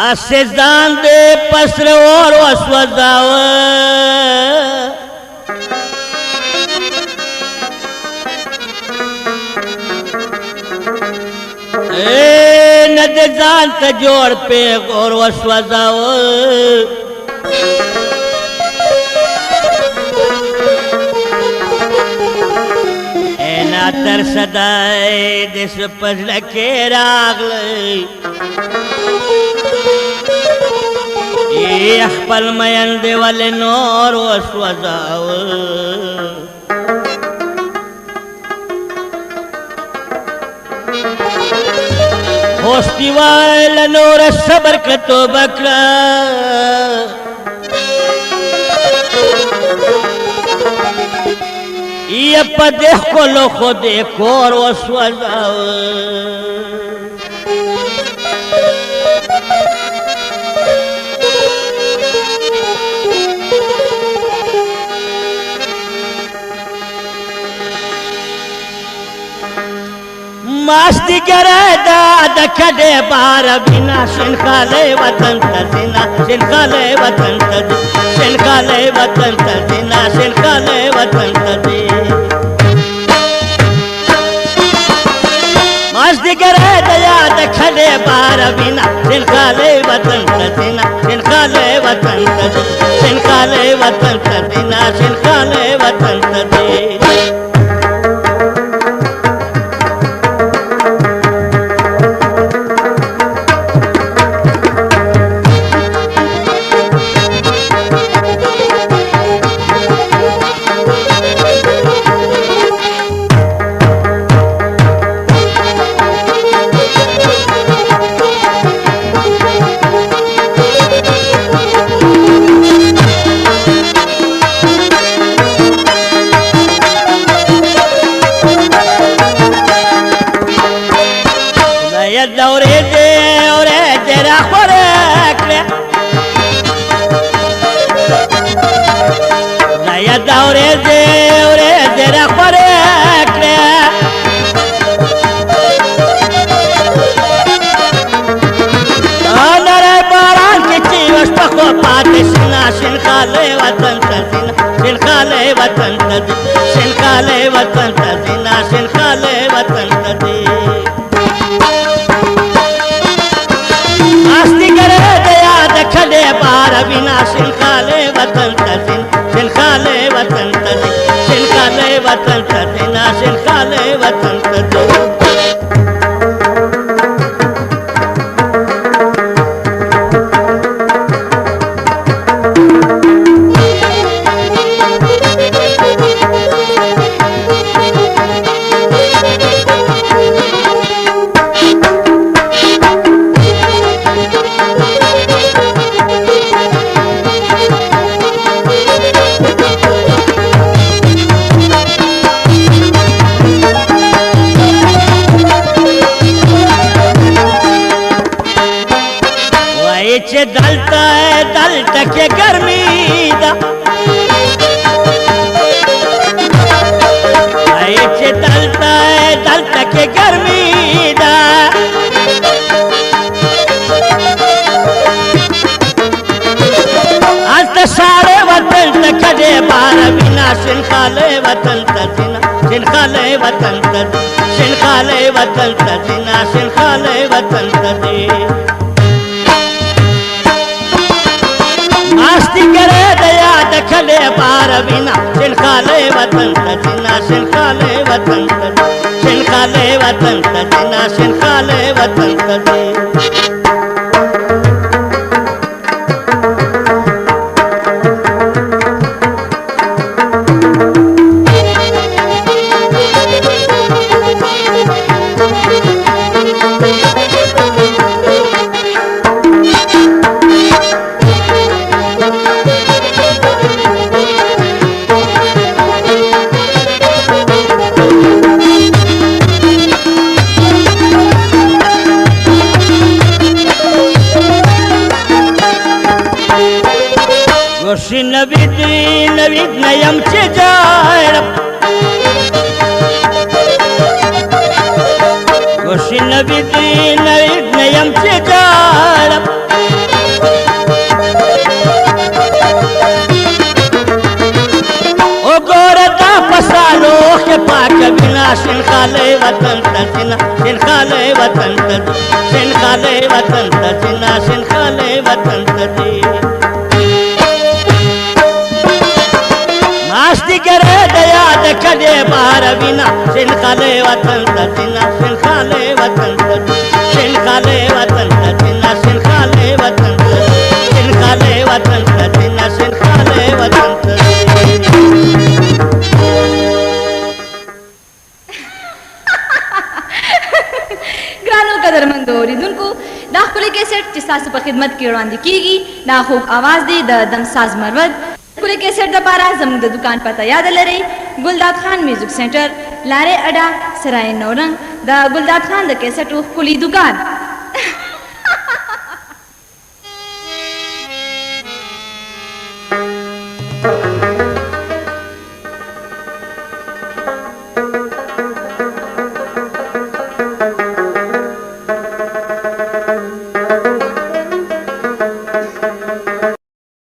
असे जांदे पसरवर वसवजाव नदे जांत जोड़ पे और वसवजाव एना तर सदाय दिस पजल के रागले खपल मयन देवल नोर वसवजाव होस्ती वाल नोर सबर कतो बकरा ये पदे को लो खुदे कोर वसवजाव मस्ती करे दाद खड़े बार बिना शिनखाले वतन तजिना शिनखाले वतन तजी शिनखाले वतन तजिना शिनखाले वतन तजी मस्ती करे दाद खड़े बार बिना शिनखाले वतन तजिना शिनखाले वतन तजी शिनखाले वतन तजिना शिनखाले वतन तजी दौरे दे और तेरा खुराक नया दौरे दे और तेरा खुराक नरे बारान की चीवश पको पाते सिना शिनखाले वतन तजिना शिनखाले वतन तजी शिनखाले वतन तजिना शिनखाले वतन तजी खड़े बार बिना शिनखाले वतन तजिन शिनखाले वतन तजी शिनखाले वतन तजिना शिनखाले वतन तजी दलता है दलत के गर्मी दा दलता है दलत के गर्मी दा अंत सारे वतन खड़े बार बिना शिनखाले वतन तजिना शिनखाले वतन तजी शिनखाले वतन तजिना शिनखाले वतन तजी मस्ती करे दया दखले बार बिना शिनखाले वतन तजिना शिनखाले वतन तजी शिनखाले वतन तजिना शिनखाले वतन तजी नवीद नवीद नयम चे जाय خوشی نبی دی نیم چه جارم او گوره دا پسالو که پاک بنا شن خاله وطن تزینا شن خاله وطن تزینا شن خاله وطن تزینا شن خاله وطن تزینا ماستی گره دیاد کده بار بینا شن خاله وطن تزینا شن خاله وطن تزینا شن خاله وطن تزینا شن خاله وطن تزینا شن خاله وطن تزینا شن خاله وطن تزینا ګرانو قدرمندو اوریدونکو دا ښکلی کیسټ چې ستاسو په خدمت کې وړاندې کیږي دا خوږ اواز دی د دمساز مروت ښکلی کیسټ دپاره زموږ د دکان پته یاد لرئ ګلداد خان میوزیک سینټر لارې اډه سرای نورنګ د ګلداد خان د کیسټو ښکلی دکان